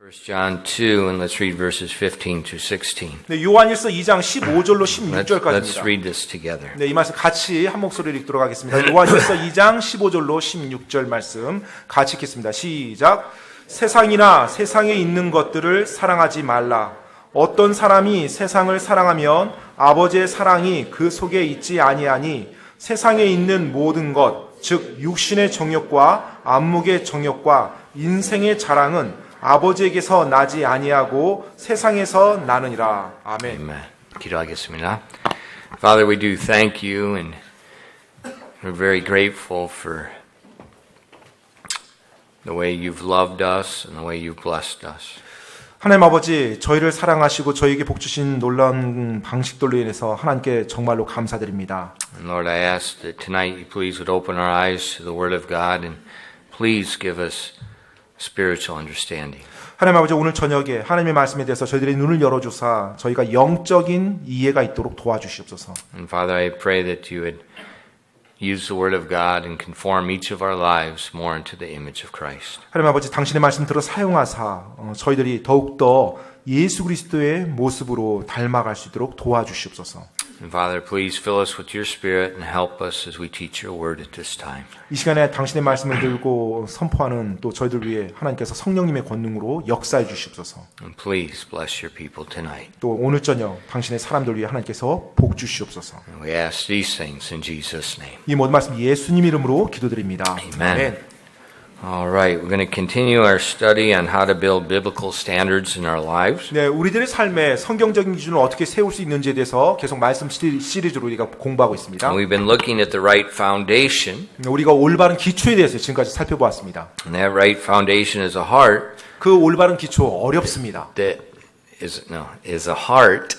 1 John 2, and let's read verses 15 to 16. 네, 요한일서 2장 15절로 Let's 16절까지입니다. read this together. 네, 이 말씀 같이 한 목소리로 읽도록 하겠습니다. 요한일서 2장 15절로 16절 말씀 같이 읽겠습니다. 시작. 세상이나 세상에 있는 것들을 사랑하지 말라. 어떤 사람이 세상을 사랑하면 아버지의 사랑이 그 속에 있지 아니하니 세상에 있는 모든 것, 즉 육신의 정욕과 안목의 정욕과 인생의 자랑은 아버지에게서 나지 아니하고 세상에서 나느니라. 아멘. Amen. 기도하겠습니다. Father, we do thank you, and we're very grateful for the way you've loved us and the way you've blessed us. 하나님 아버지, 저희를 사랑하시고 저희에게 복 주신 놀라운 방식들로 인해서 하나님께 정말로 감사드립니다. And Lord, I ask that tonight you please would open our eyes to the Word of God, and please give us spiritual understanding. 하나님 아버지, 오늘 저녁에 하나님의 말씀에 대해서 저희들의 눈을 열어주사 저희가 영적인 이해가 있도록 도와주시옵소서. And Father, I pray that you would use the Word of God and conform each of our lives more into the image of Christ. 하나님 아버지, 당신의 말씀 들어 사용하사 저희들이 더욱더 예수 그리스도의 모습으로 닮아갈 수 있도록 도와주시옵소서. And Father, please fill us with your Spirit and help us as we teach your Word at this time. 이 시간에 당신의 말씀을 들고 선포하는 또 저희들 위해 하나님께서 성령님의 권능으로 역사해 주시옵소서. And please bless your people tonight. 또 오늘 저녁 당신의 사람들 위해 하나님께서 복 주시옵소서. And we ask these things in Jesus' name. 이 모든 말씀 예수님 이름으로 기도드립니다. Amen. All right, we're going to continue our study on how to build biblical standards in our lives. 네, 우리들의 삶에 성경적인 기준을 어떻게 세울 수 있는지에 대해서 계속 말씀 시리즈로 우리가 공부하고 있습니다. And we've been looking at the right foundation. 우리가 올바른 기초에 대해서 지금까지 살펴보았습니다. And that right foundation is a heart 그 올바른 기초 어렵습니다. that is a heart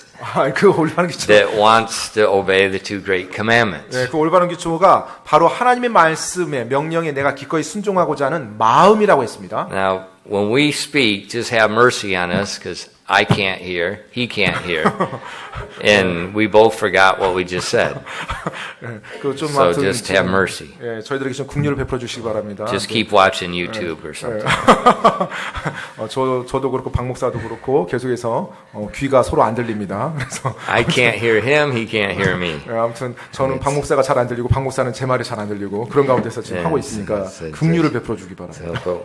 그 올바른 기초. that wants to obey the two great commandments. 네, 그 올바른 기초가 바로 하나님의 말씀에 명령에 내가 기꺼이 순종하고자 하는 마음이라고 했습니다. Now, when we speak, just have mercy on us because I can't hear, he can't hear, and we both forgot what we just said. 좀 So just have mercy. 예, 저희들에게 좀 긍휼을 베풀어 주시기 바랍니다. Just keep watching YouTube or something. 저도 그렇고 박 목사도 그렇고 계속해서 귀가 서로 안 들립니다. 그래서 I can't hear him, he can't hear me. 아무튼 저는 박 목사가 잘 안 들리고 박 목사는 제 말이 잘 안 들리고 그런 가운데서 지금 하고 있으니까 긍휼을 베풀어 주기 바랍니다. So,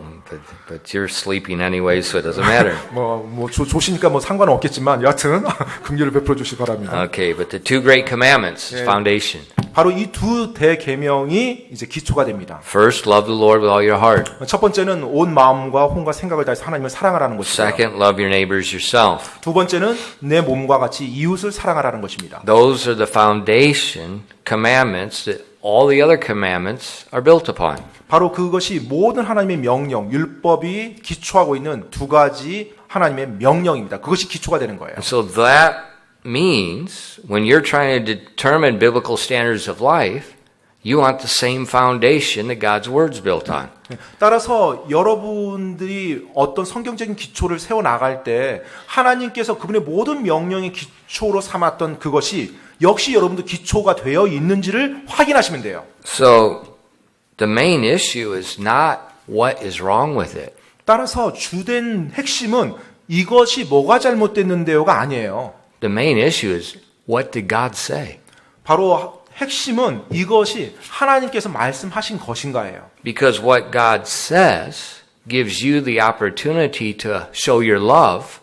but you're sleeping anyway, so it doesn't matter. 조시니까 상관은 없겠지만 여하튼 긍휼을 베풀어 주시기 바랍니다. Okay, but the two great commandments is foundation. 바로 이 두 대계명이 이제 기초가 됩니다. First, love the Lord with all your heart. 첫 번째는 온 마음과 혼과 생각을 다해서 하나님을 사랑하라는 것이고요. Second, love your neighbors yourself. 두 번째는 내 몸과 같이 이웃을 사랑하라는 것입니다. Those are the foundation commandments that all the other commandments are built upon. 바로 그것이 모든 하나님의 명령, 율법이 기초하고 있는 두 가지 하나님의 명령입니다. 그것이 기초가 되는 거예요. And so that means when you're trying to determine biblical standards of life, you want the same foundation that God's Word's built on. 따라서 여러분들이 어떤 성경적인 기초를 세워 나갈 때 하나님께서 그분의 모든 명령의 기초로 삼았던 그것이 역시 여러분도 기초가 되어 있는지를 확인하시면 돼요. So the main issue is not what is wrong with it. 따라서 주된 핵심은 이것이 뭐가 잘못됐는데요가 아니에요. The main issue is what did God say? 바로 핵심은 이것이 하나님께서 말씀하신 것인가예요. Because what God says gives you the opportunity to show your love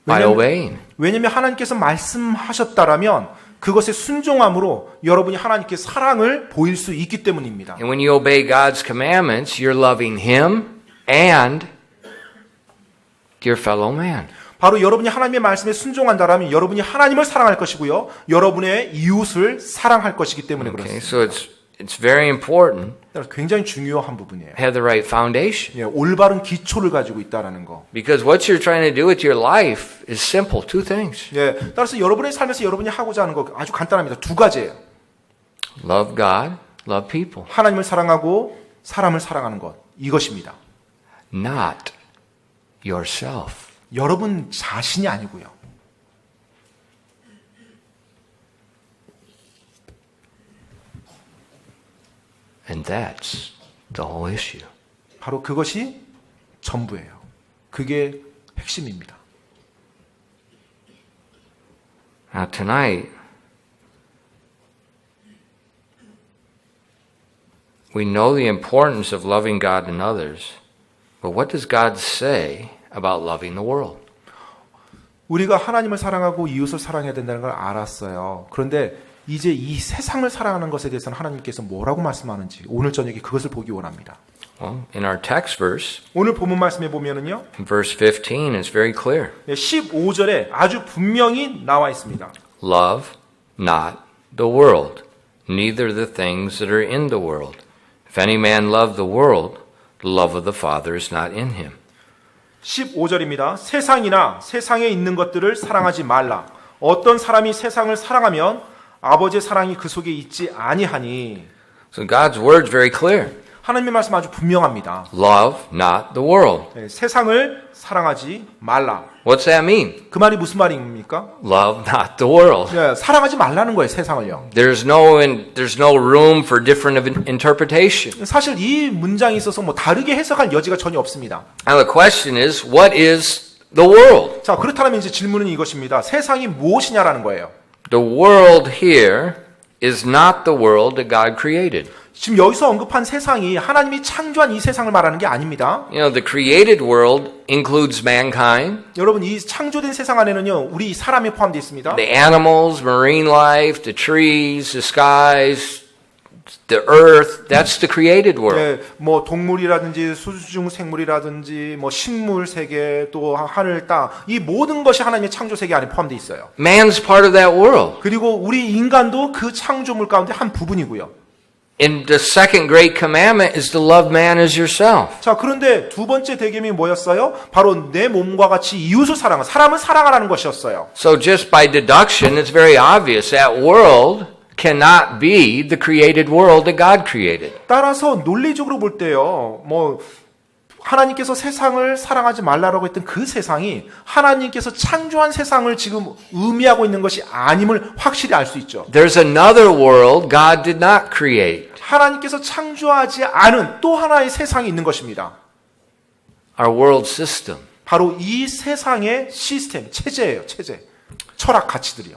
by obeying. 왜냐하면 하나님께서 말씀하셨다라면 그것에 순종함으로 여러분이 하나님께 사랑을 보일 수 있기 때문입니다. And when you obey God's commandments, you're loving Him and your fellow man. 바로 여러분이 하나님의 말씀에 순종한다라면 여러분이 하나님을 사랑할 것이고요. 여러분의 이웃을 사랑할 것이기 때문에 Okay, 그렇습니다. so it's very important 굉장히 중요한 부분이에요. to have the right foundation. 예, 올바른 기초를 가지고 있다라는 거. Because what you're trying to do with your life is simple, two things. 예, 따라서 여러분의 삶에서 여러분이 하고자 하는 거 아주 간단합니다. 두 가지예요. Love God, love people. 하나님을 사랑하고 사람을 사랑하는 것. 이것입니다. Not yourself. 여러분 자신이 아니고요. And that's the whole issue. 바로 그것이 전부예요. 그게 핵심입니다. Now, tonight, we know the importance of loving God and others, but what does God say about loving the world? 우리가 하나님을 사랑하고 이웃을 사랑해야 된다는 걸 알았어요. 그런데 이제 이 세상을 사랑하는 것에 대해서는 하나님께서 뭐라고 말씀하는지 오늘 저녁에 그것을 보기 원합니다. Well, in our text verse, 오늘 본문 말씀에 보면은요. verse 15 is very clear. 15절에 아주 분명히 나와 있습니다. Love not the world, neither the things that are in the world. If any man love the world, the love of the Father is not in him. 15절입니다. 세상이나 세상에 있는 것들을 사랑하지 말라. 어떤 사람이 세상을 사랑하면 아버지의 사랑이 그 속에 있지 아니하니. So God's word is very clear. 하나님의 말씀 아주 분명합니다. Love not the world. 네, 세상을 사랑하지 말라. What's that mean? 그 말이 무슨 말입니까? Love not the world. 네, 사랑하지 말라는 거예요, 세상을요. There's no room for different interpretation. 사실 이 문장에 있어서 뭐 다르게 해석할 여지가 전혀 없습니다. Now the question is, what is the world? 자, 그렇다면 이제 질문은 이것입니다. 세상이 무엇이냐라는 거예요. The world here is not the world that God created. 지금 여기서 언급한 세상이 하나님이 창조한 이 세상을 말하는 게 아닙니다. You know, the created world includes mankind, 여러분, 이 창조된 세상 안에는요, 우리 사람이 포함되어 있습니다. the animals, marine life, the trees, the skies, the earth. That's the created world. 네, 뭐 동물이라든지 수중 생물이라든지 뭐 식물 세계 또 하늘 땅, 이 모든 것이 하나님의 창조 세계 안에 포함되어 있어요. Man's part of that world. 그리고 우리 인간도 그 창조물 가운데 한 부분이고요. And the second great commandment is to love man as yourself. 자, 그런데 두 번째 대계명이 뭐였어요? 바로 내 몸과 같이 이웃을 사랑하는, 사람을 사랑하라는 것이었어요. So just by deduction, it's very obvious that world cannot be the created world that God created. 따라서 논리적으로 볼 때요, 뭐 하나님께서 세상을 사랑하지 말라라고 했던 그 세상이 하나님께서 창조한 세상을 지금 의미하고 있는 것이 아님을 확실히 알 수 있죠. There's another world God did not create. 하나님께서 창조하지 않은 또 하나의 세상이 있는 것입니다. Our world system. 바로 이 세상의 시스템, 체제예요, 체제. 철학 가치들이요.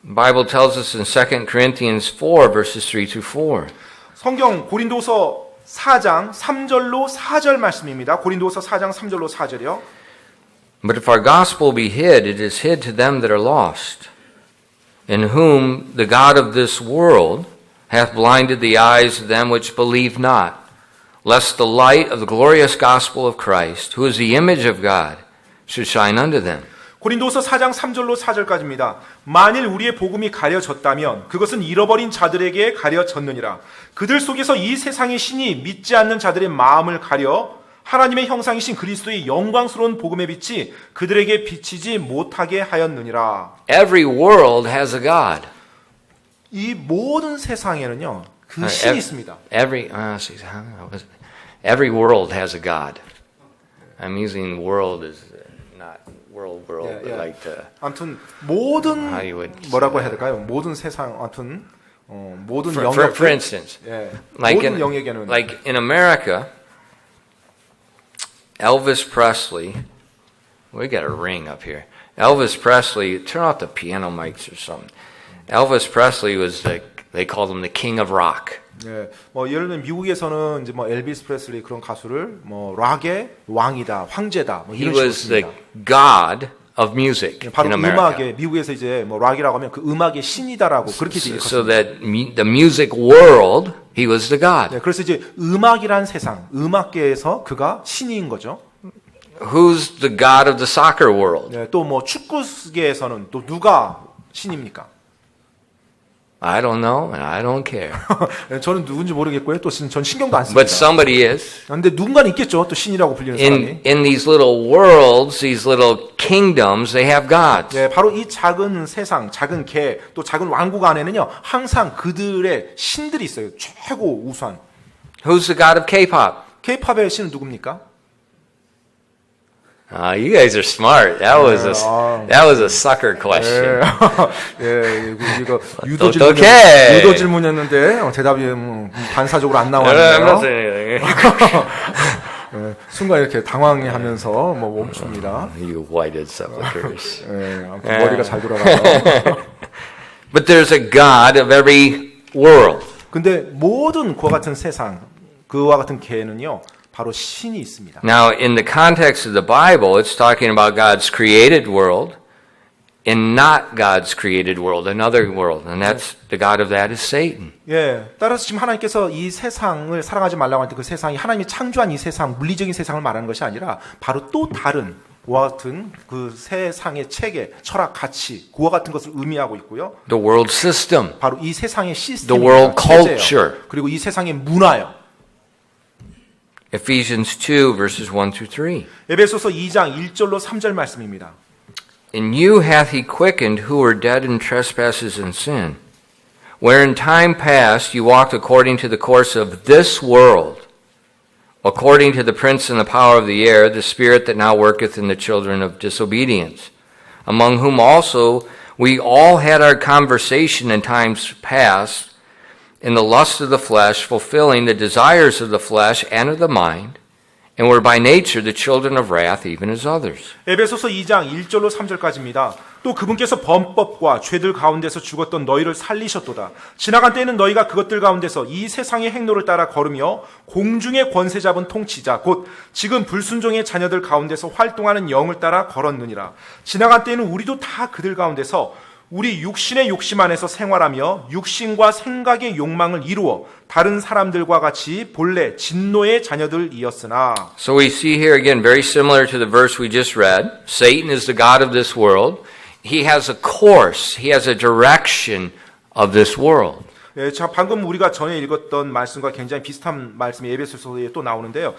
The Bible tells us in 2 Corinthians 4 verses 3 to 4. 성경 고린도서 4장 3절로 4절 말씀입니다. 고린도서 4장 3절로 4절이요. But if our gospel be hid, it is hid to them that are lost, in whom the God of this world hath blinded the eyes of them which believe not, lest the light of the glorious gospel of Christ, who is the image of God, should shine unto them. 고린도서 4장 3절로 4절까지입니다. 만일 우리의 복음이 가려졌다면 그것은 잃어버린 자들에게 가려졌느니라. 그들 속에서 이 세상의 신이 믿지 않는 자들의 마음을 가려 하나님의 형상이신 그리스도의 영광스러운 복음의 빛이 그들에게 비치지 못하게 하였느니라. Every world has a God. 이 모든 세상에는요, 그 신이 있습니다. Every world has a God. I'm using world as not world, but like the 아무튼 모든 how you would 뭐라고 해야 될까요? 모든 세상, 아무튼 모든 for 영역들, instance, 예, like 모든 영역에는 like in America, Elvis Presley. We got a ring up here. Elvis Presley. Turn off the piano mics or something. Elvis Presley was they called him the king of rock. 예, 뭐 예를 들면 미국에서는 이제 뭐 엘비스 프레슬리 그런 가수를 뭐 락의 왕이다, 황제다, 뭐 He 이런 식으로 was the 씁니다. God of music 바로 in America. 음악의 미국에서 이제 뭐 락이라고 하면 그 음악의 신이다라고 그렇게 So 얘기했습니다. that the music world, he was the God. 네, 그래서 이제 음악이란 세상, 음악계에서 그가 신인 거죠. Who's the God of the soccer world? 네, 또 뭐 축구계에서는 또 누가 신입니까? I don't know, and I don't care. 네, 저는 누군지 모르겠고요. 또 전 신경도 안 씁니다. But somebody is. 근데 누군가는 있겠죠. 또 신이라고 불리는 사람이. In these little worlds, these little kingdoms, they have gods. 네, 바로 이 작은 세상, 작은 개, 또 작은 왕국 안에는요, 항상 그들의 신들이 있어요. 최고 우수한. Who's the God of K-pop? K-팝의 신은 누굽니까? You guys are smart. That was a sucker question. 예, 이거 똑똑해. 유도 질문이었는데 대답이 반사적으로 안 I'm not 나왔네요. saying anything. 순간 이렇게 당황해하면서 뭐 멈춥니다. You whited sepulchres. 아무튼 머리가 잘 돌아가요. But there's a God of every world. 근데 모든 그와 같은 세상, 그와 같은 개는요, 바로 신이 있습니다. Now, in the context of the Bible, it's talking about God's created world and not God's created world, another world. And that's the God of that is Satan. 예, 따라서 지금 하나님께서 이 세상을 사랑하지 말라고 할 때 그 세상이 하나님이 창조한 이 세상, 물리적인 세상을 말하는 것이 아니라 바로 또 다른 그와 같은 그 세상의 체계, 철학, 가치, 그와 같은 것을 의미하고 있고요. The world system. 바로 이 세상의 The 시스템이에요. world culture. 그리고 이 세상의 문화요. Ephesians 2, verses 1 through 3. 에베소서 2장 1절로 3절 말씀입니다. In you hath he quickened who were dead in trespasses and sin, where in time past you walked according to the course of this world, according to the prince and the power of the air, the spirit that now worketh in the children of disobedience, among whom also we all had our conversation in times past, in the lust of the flesh, fulfilling the desires of the flesh and of the mind, and were by nature the children of wrath, even as others. 에베소서 2장 1절로 3절까지입니다. 또 그분께서 범법과 죄들 가운데서 죽었던 너희를 살리셨도다. 지나간 때에는 너희가 그것들 가운데서 이 세상의 행로를 따라 걸으며 공중의 권세 잡은 통치자 곧 지금 불순종의 자녀들 가운데서 활동하는 영을 따라 걸었느니라. 지나간 때에는 우리도 다 그들 가운데서 우리 육신의 욕심 안에서 생활하며 육신과 생각의 욕망을 이루어 다른 사람들과 같이 본래 진노의 자녀들이었으나. So we see here again, very similar to the verse we just read. Satan is the god of this world. He has a course. He has a direction of this world. 예, 자, 방금 우리가 전에 읽었던 말씀과 굉장히 비슷한 말씀이 에베소서에 또 나오는데요.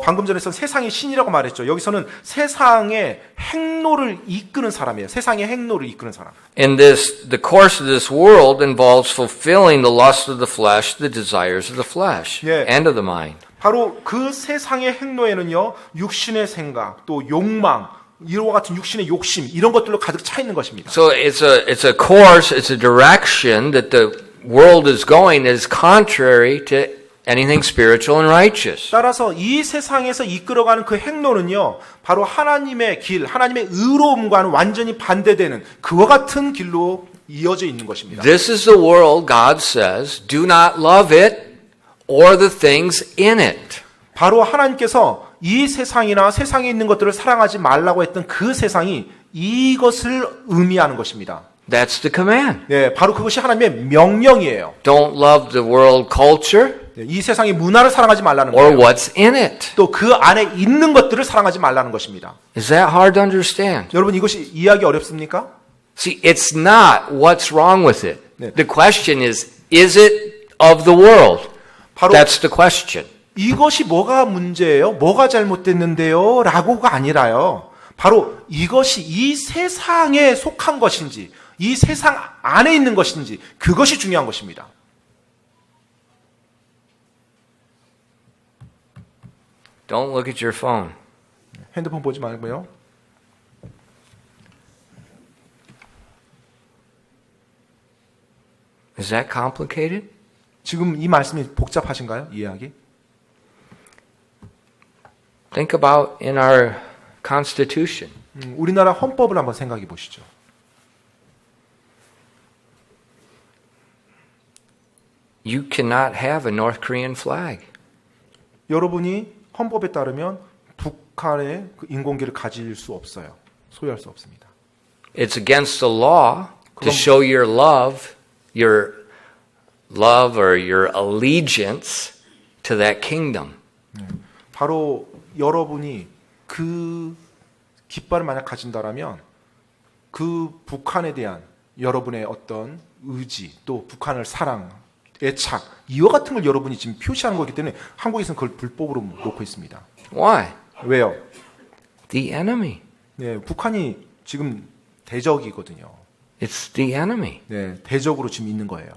방금 전에선 세상의 신이라고 말했죠. 여기서는 세상의 행로를 이끄는 사람이에요. 세상의 행로를 이끄는 사람. In this, the course of this world involves fulfilling the lust of the flesh, the desires of the flesh, Yeah. and of the mind. 바로 그 세상의 행로에는요, 육신의 생각, 또 욕망, 이와 같은 육신의 욕심, 이런 것들로 가득 차 있는 것입니다. So it's a course, it's a direction that the world is going that is contrary to anything spiritual and righteous. 따라서 이 세상에서 이끌어가는 그 행로는요, 바로 하나님의 길, 하나님의 의로움과는 완전히 반대되는 그와 같은 길로 이어져 있는 것입니다. This is the world, God says, do not love it or the things in it. 바로 하나님께서 이 세상이나 세상에 있는 것들을 사랑하지 말라고 했던 그 세상이 이것을 의미하는 것입니다. That's the command. 네, 바로 그것이 하나님의 명령이에요. Don't love the world culture 네, 이 세상의 문화를 사랑하지 말라는 or 거예요. what's in it. 또 그 안에 있는 것들을 사랑하지 말라는 것입니다. Is that hard to understand? 여러분 이것이 이해하기 어렵습니까? See, it's not what's wrong with it. 네. The question is it of the world? 바로 That's the question. 이것이 뭐가 문제예요? 뭐가 잘못됐는데요? 라고가 아니라요. 바로 이것이 이 세상에 속한 것인지 이 세상 안에 있는 것인지 그것이 중요한 것입니다. Don't look at your phone. 핸드폰 보지 말고요. Is that complicated? 지금 이 말씀이 복잡하신가요? 이해하기? Think about in our Constitution. 우리나라 헌법을 한번 생각해 보시죠. You cannot have a North Korean flag. 여러분이 헌법에 따르면 북한의 그 인공기를 가질 수 없어요. 소유할 수 없습니다. It's against the law to 그럼- show your love or your allegiance to that kingdom. 바로 여러분이 그 깃발을 만약 가진다라면 그 북한에 대한 여러분의 어떤 의지 또 북한을 사랑, 애착 이와 같은 걸 여러분이 지금 표시하는 거기 때문에 한국에서는 그걸 불법으로 놓고 있습니다. Why? 왜요? The enemy. 네, 북한이 지금 대적이거든요. It's the enemy. 네, 대적으로 지금 있는 거예요.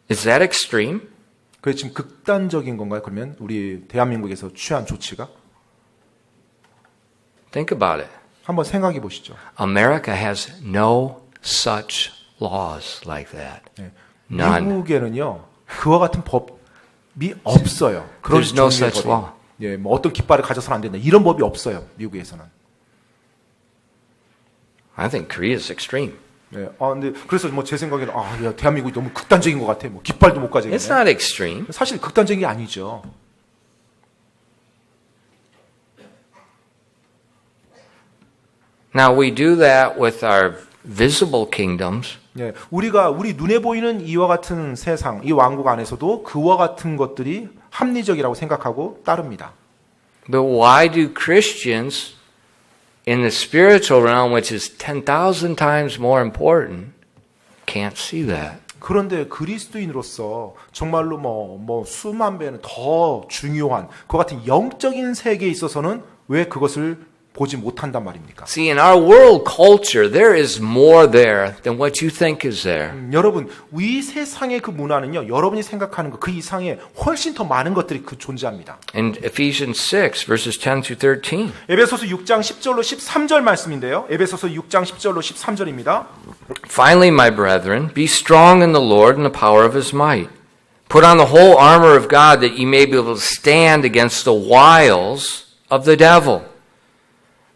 Is that extreme? 그게 지금 극단적인 건가요? 그러면 우리 대한민국에서 취한 조치가? Think about it. 한번 생각해 보시죠. America has no such laws like that. 네. None. 미국에는요 그와 같은 법 없어요. 그런 There's no 종류의 such 법이. law. 예, 뭐 어떤 깃발을 가져서는 안 된다. 이런 법이 없어요. 미국에서는. I think Korea is extreme. 예, 근데 그래서 뭐 제 생각에는 야, 대한민국이 너무 극단적인 것 같아. 뭐 깃발도 못 가지겠네. It's not extreme. 사실 극단적인 게 아니죠. Now we do that with our visible kingdoms, 예, 우리 눈에 보이는 이와 같은 세상, 이 왕국 안에서도 그와 같은 것들이 합리적이라고 생각하고 따릅니다. but why do Christians in the spiritual realm, which is 10,000 times more important, can't see that? 그런데 그리스도인으로서 정말로 뭐 수만 배는 더 중요한 그와 같은 영적인 세계에 있어서는 왜 그것을 보지 못한단 말입니까? See, in our world culture, there is more there than what you think is there. 여러분, 이 세상의 그 문화는요, 여러분이 생각하는 것 그 이상의 훨씬 더 많은 것들이 존재합니다. In Ephesians 6, verses 10 through 13. 에베소서 6장 10절로 13절 말씀인데요. 에베소서 6장 10절로 13절입니다. Finally, my brethren, be strong in the Lord and the power of his might. Put on the whole armor of God that ye may be able to stand against the wiles of the devil.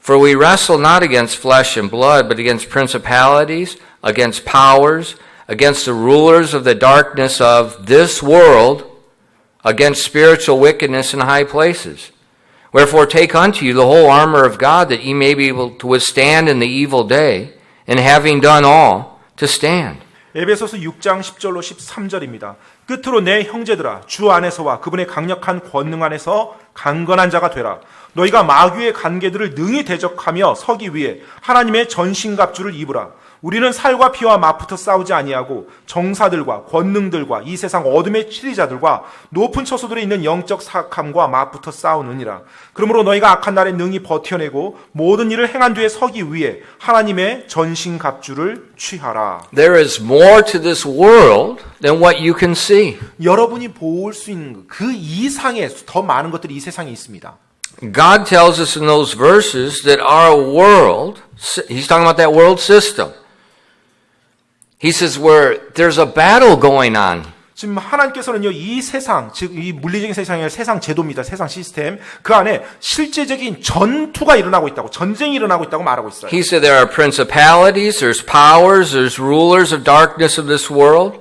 For we wrestle not against flesh and blood, but against principalities, against powers, against the rulers of the darkness of this world, against spiritual wickedness in high places. Wherefore take unto you the whole armor of God, that ye may be able to withstand in the evil day, and having done all, to stand. 에베소서 6장 10절로 13절입니다. 끝으로 내 형제들아 주 안에서와 그분의 강력한 권능 안에서 강건한 자가 되라. 너희가 마귀의 관계들을 능히 대적하며 서기 위해 하나님의 전신갑주를 입으라. 우리는 살과 피와 맞붙어 싸우지 아니하고 정사들과 권능들과 이 세상 어둠의 치리자들과 높은 처소들에 있는 영적 사악함과 맞붙어 싸우느니라. 그러므로 너희가 악한 날에 능히 버텨내고 모든 일을 행한 뒤에 서기 위해 하나님의 전신갑주를 취하라. There is more to this world than what you can see. 여러분이 볼 수 있는 그 이상의 더 많은 것들이 이 세상에 있습니다. God tells us in those verses that our world, he's talking about that world system. He says where there's a battle going on. 지금 하나님께서는요, 이 세상, 즉 이 물리적인 세상의 세상 제도입니다. 세상 시스템. 그 안에 실제적인 전투가 일어나고 있다고, 전쟁이 일어나고 있다고 말하고 있어요. He said there are principalities, there's powers, there's rulers of darkness of this world.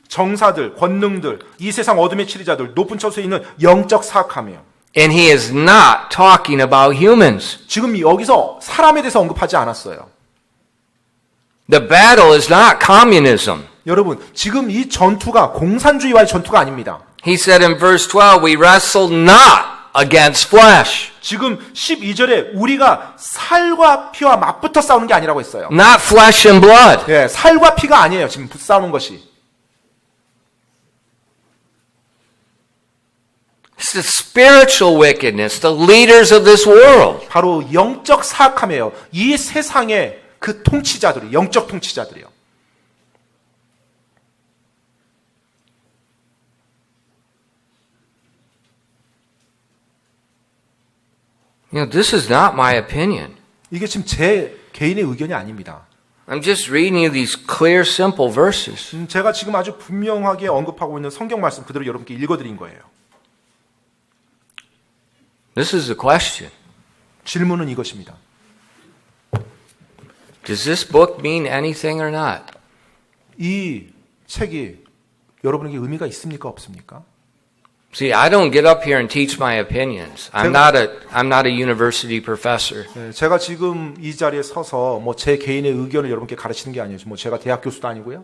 정사들, 권능들, 이 세상 어둠의 치리자들, 높은 처소에 있는 영적 사악함이에요. And he is not talking about humans. 지금 여기서 사람에 대해서 언급하지 않았어요. The battle is not communism. 여러분, 지금 이 전투가 공산주의와의 전투가 아닙니다. He said in verse 12, we wrestle not against flesh. 지금 12절에 우리가 살과 피와 맞붙어 싸우는 게 아니라고 했어요. Not flesh and blood. 예, 살과 피가 아니에요. 지금 싸우는 것이. It's the spiritual wickedness, the leaders of this world. 바로 영적 사악함이에요. 이 세상의 그 통치자들이, 영적 통치자들이요. You know, this is not my opinion. 이게 지금 제 개인의 의견이 아닙니다. I'm just reading you these clear, simple verses. 제가 지금 아주 분명하게 언급하고 있는 성경 말씀 그대로 여러분께 읽어드린 거예요. This is the question. 질문은 이것입니다. Does this book mean anything or not? 이 책이 여러분에게 의미가 있습니까? 없습니까? See, I don't get up here and teach my opinions. I'm not a university professor. 네, 제가 지금 이 자리에 서서 뭐 제 개인의 의견을 여러분께 가르치는 게 아니에요. 뭐 제가 대학 교수도 아니고요.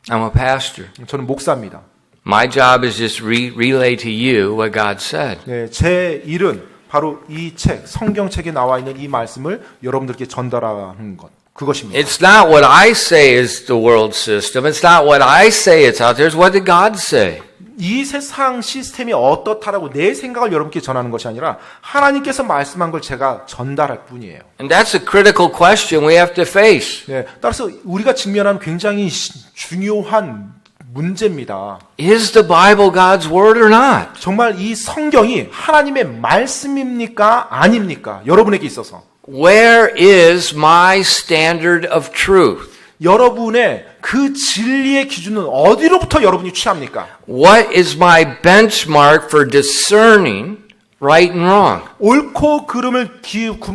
I'm a pastor. 저는 목사입니다. My job is just relay to you what God said. 네, 제 일은 바로 이 책, 성경책에 나와 있는 이 말씀을 여러분들께 전달하는 것. 그것입니다. It's not what I say is the world system. It's not what I say it's out there. It's what did God say? 이 세상 시스템이 어떻다라고 내 생각을 여러분께 전하는 것이 아니라 하나님께서 말씀한 걸 제가 전달할 뿐이에요. And that's a critical question we have to face. 네, 따라서 우리가 직면하는 굉장히 중요한 문제입니다. Is the Bible God's word or not? 정말 이 성경이 하나님의 말씀입니까? 아닙니까? 여러분에게 있어서. Where is my standard of truth? 여러분의 그 진리의 기준은 어디로부터 여러분이 취합니까? What is my benchmark for discerning right and wrong? 옳고 그름을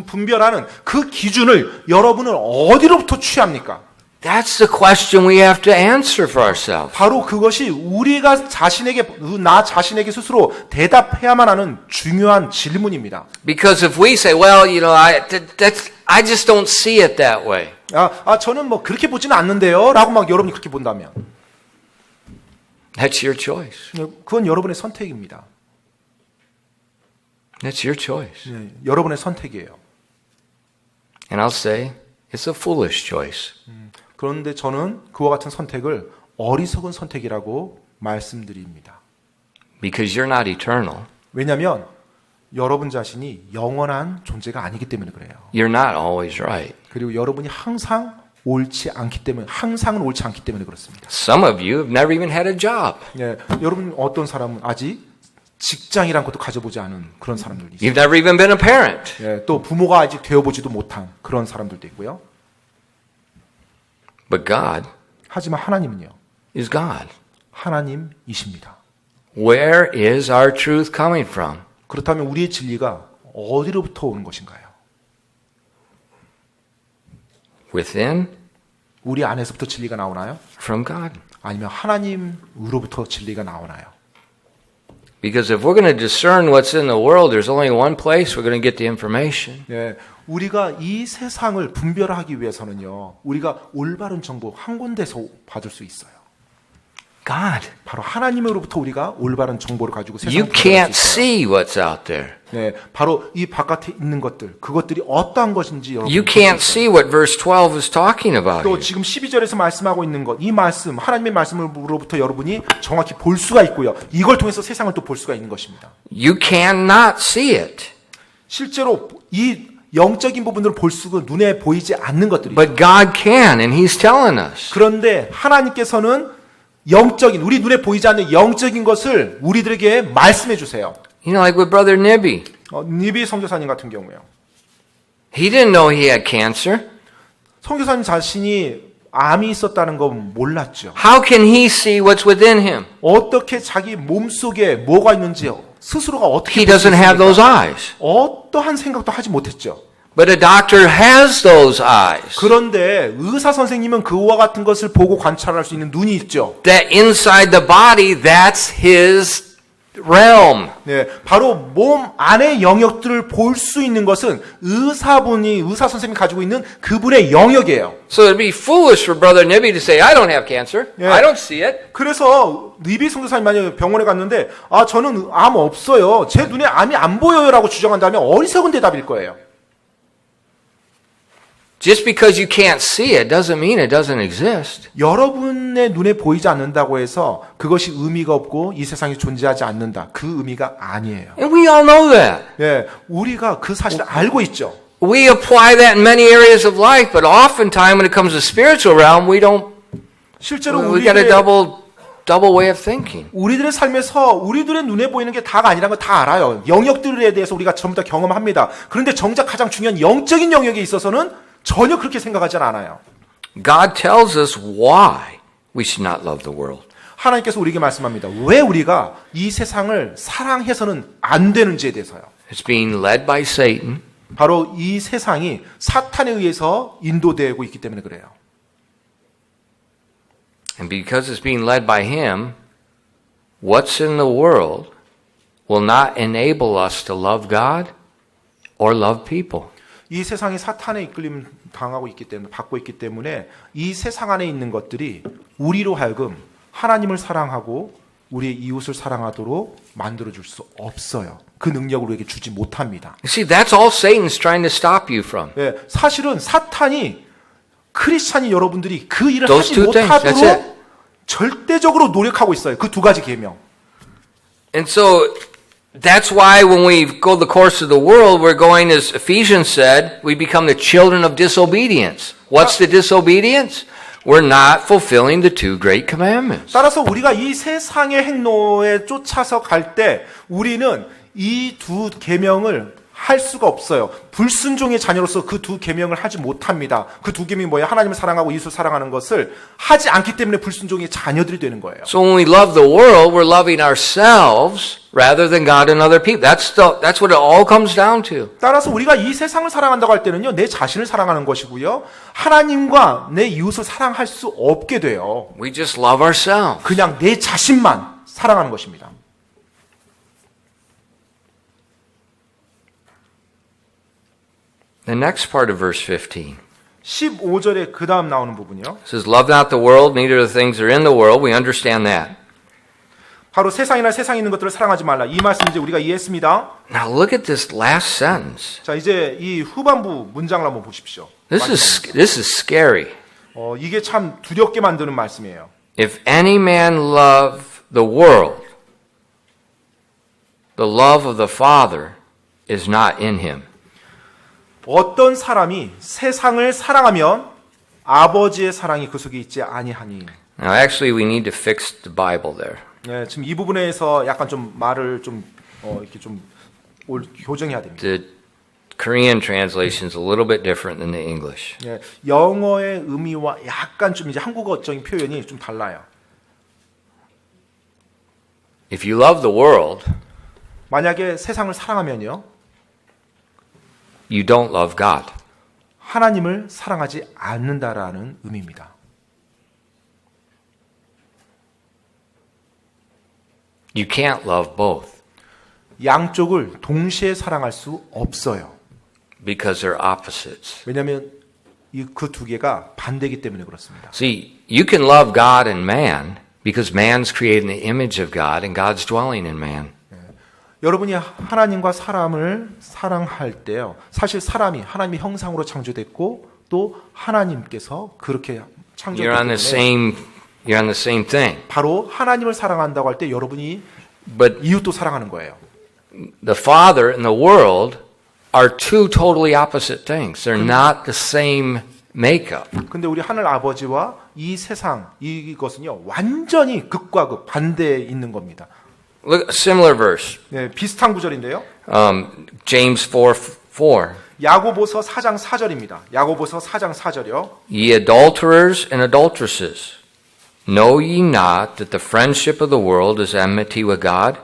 분별하는 그 기준을 여러분은 어디로부터 취합니까? That's the question we have to answer for ourselves. 바로 그것이 우리가 나 자신에게 스스로 대답해야만 하는 중요한 질문입니다. Because if we say, well, I just don't see it that way. 저는 뭐 그렇게 보지는 않는데요. 라고 막 여러분이 그렇게 본다면. That's your choice. 그건 여러분의 선택입니다. That's your choice. 여러분의 선택이에요. And I'll say, it's a foolish choice. 그런데 저는 그와 같은 선택을 어리석은 선택이라고 말씀드립니다. Because you're not eternal. 왜냐하면 여러분 자신이 영원한 존재가 아니기 때문에 그래요. You're not always right. 그리고 여러분이 항상 항상은 옳지 않기 때문에 그렇습니다. Some of you have never even had a job. 여러분 어떤 사람은 아직 직장이란 것도 가져보지 않은 그런 사람들이 있어요. You've never even been a parent. 또 부모가 아직 되어보지도 못한 그런 사람들도 있고요. But God 하지만 하나님은요. is God. 하나님이십니다. Where is our truth coming from? 그렇다면 우리의 진리가 어디로부터 오는 것인가요? Within, 우리 안에서부터 진리가 나오나요? from God. 아니면 하나님으로부터 진리가 나오나요? Because if we're going to discern what's in the world, there's only one place we're going to get the information. 우리가 이 세상을 분별하기 위해서는요. 우리가 올바른 정보 한 군데서 받을 수 있어요. God. 바로 하나님으로부터 우리가 올바른 정보를 가지고 세상을 You 분별할 can't 수 있어요. see what's out there. 바로 이 바깥에 있는 것들, 그것들이 어떠한 것인지 여러분 You can't see what verse 12 is talking about 또 here. 지금 12절에서 말씀하고 있는 것, 이 말씀, 하나님의 말씀으로부터 여러분이 정확히 볼 수가 있고요. 이걸 통해서 세상을 또 볼 수가 있는 것입니다. You cannot see it. 실제로 이 영적인 부분들을 볼 수가 눈에 보이지 않는 것들이죠. But God can, and He's telling us. 그런데 하나님께서는 영적인, 우리 눈에 보이지 않는 영적인 것을 우리들에게 말씀해 주세요. You know, like with Brother Nibby. 니비 선교사님 같은 경우에요. He didn't know he had cancer. 선교사님 자신이 암이 있었다는 건 몰랐죠. How can he see what's within him? 어떻게 자기 몸속에 뭐가 있는지 스스로가 어떻게 He 볼 수 doesn't have those 있습니까? eyes. 어떠한 생각도 하지 못했죠. But a doctor has those eyes. 그런데 의사 선생님은 그와 같은 것을 보고 관찰할 수 있는 눈이 있죠. That inside the body, that's his realm. 바로 몸 안의 영역들을 볼 수 있는 것은 의사 선생님이 가지고 있는 그분의 영역이에요. So it'd be foolish for Brother Nibby to say, I don't have cancer. I don't see it. 그래서 니비 선교사님 만약에 병원에 갔는데 저는 암 없어요. 제 눈에 암이 안 보여요라고 주장한다면 어리석은 대답일 거예요. Just because you can't see it doesn't mean it doesn't exist. 여러분의 눈에 보이지 않는다고 해서 그것이 의미가 없고 이 세상에 존재하지 않는다. 그 의미가 아니에요. And we all know that. 우리가 그 사실을 알고 있죠. We apply that in many areas of life, but oftentimes when it comes to spiritual realm, we 실제로 got a double way of thinking. 우리들의 삶에서 우리들의 눈에 보이는 게 다가 아니라는 걸 다 알아요. 영역들에 대해서 우리가 전부 다 경험합니다. 그런데 정작 가장 중요한 영적인 영역에 있어서는 전혀 그렇게 생각하지 않아요. God tells us why we should not love the world. 하나님께서 우리에게 말씀합니다. 왜 우리가 이 세상을 사랑해서는 안 되는지에 대해서요. It's being led by Satan. 바로 이 세상이 사탄에 의해서 인도되고 있기 때문에 그래요. And because it's being led by him, what's in the world will not enable us to love God or love people. 이 세상이 사탄의 이끌림 당하고 있기 때문에 받고 있기 때문에 이 세상 안에 있는 것들이 우리로 하여금 하나님을 사랑하고 우리의 이웃을 사랑하도록 만들어 줄 수 없어요. 그 능력을 우리에게 주지 못합니다. You see, that's all Satan's trying to stop you from. 사실은 사탄이 크리스찬이 여러분들이 그 일을 Those 하지 two things. That's 못하도록 it. 절대적으로 노력하고 있어요. 그 두 가지 계명. And so that's why when we go the course of the world, we're going, as Ephesians said, we become the children of disobedience. What's the disobedience? We're not fulfilling the two great commandments. 따라서 우리가 이 세상의 행로에 쫓아서 갈 때 우리는 이 두 계명을 할 수가 없어요. 불순종의 자녀로서 그 두 계명을 하지 못합니다. 그 두 계명이 뭐예요? 하나님을 사랑하고 이웃을 사랑하는 것을 하지 않기 때문에 불순종의 자녀들이 되는 거예요. So when we love the world, we're loving ourselves rather than God and other people. That's what it all comes down to. 따라서 우리가 이 세상을 사랑한다고 할 때는요, 내 자신을 사랑하는 것이고요, 하나님과 내 이웃을 사랑할 수 없게 돼요. We just love ourselves. 그냥 내 자신만 사랑하는 것입니다. The next part of verse 15. 15절에 그 다음 나오는 부분이요. It says, love not the world, neither the things that are in the world. We understand that. 바로 세상이나 세상에 있는 것들을 사랑하지 말라. 이 말씀 이제 우리가 이해했습니다. Now look at this last sentence. 자, 이제 이 후반부 문장을 한번 보십시오. This is scary. 이게 참 두렵게 만드는 말씀이에요. If any man love the world, the love of the Father is not in him. 어떤 사람이 세상을 사랑하면 아버지의 사랑이 그 속에 있지 아니하니. Now actually we need to fix the Bible there. 네, 지금 이 부분에서 약간 좀 말을 좀 이렇게 좀 교정해야 됩니다. The Korean translation is a little bit different than the English. 네, 영어의 의미와 약간 좀 이제 한국어적인 표현이 좀 달라요. If you love the world, 만약에 세상을 사랑하면요, you don't love God. 하나님을 사랑하지 않는다라는 의미입니다. You can't love both 양쪽을 동시에 사랑할 수 없어요. because they're opposites. 왜냐하면 그 두 개가 반대이기 때문에 그렇습니다. See, you can love God and man because man's created in the image of God and God's dwelling in man. 여러분이 하나님과 사람을 사랑할 때요, 사실 사람이 하나님의 형상으로 창조됐고 또 하나님께서 그렇게 창조됐기 때문에 You're on the same thing. 바로 하나님을 사랑한다고 할 때 여러분이 But 이웃도 사랑하는 거예요. the Father and the world are two totally opposite things. They're not the same makeup. 근데 우리 하늘 아버지와 이 세상, 이것은요, 완전히 극과 극 반대에 있는 겁니다. Look, a similar verse. 네, 비슷한 구절인데요. James 4:4. 야고보서 4장 4절입니다. 야고보서 4장 4절이요. Ye adulterers and adulteresses, know ye not that the friendship of the world is enmity with God?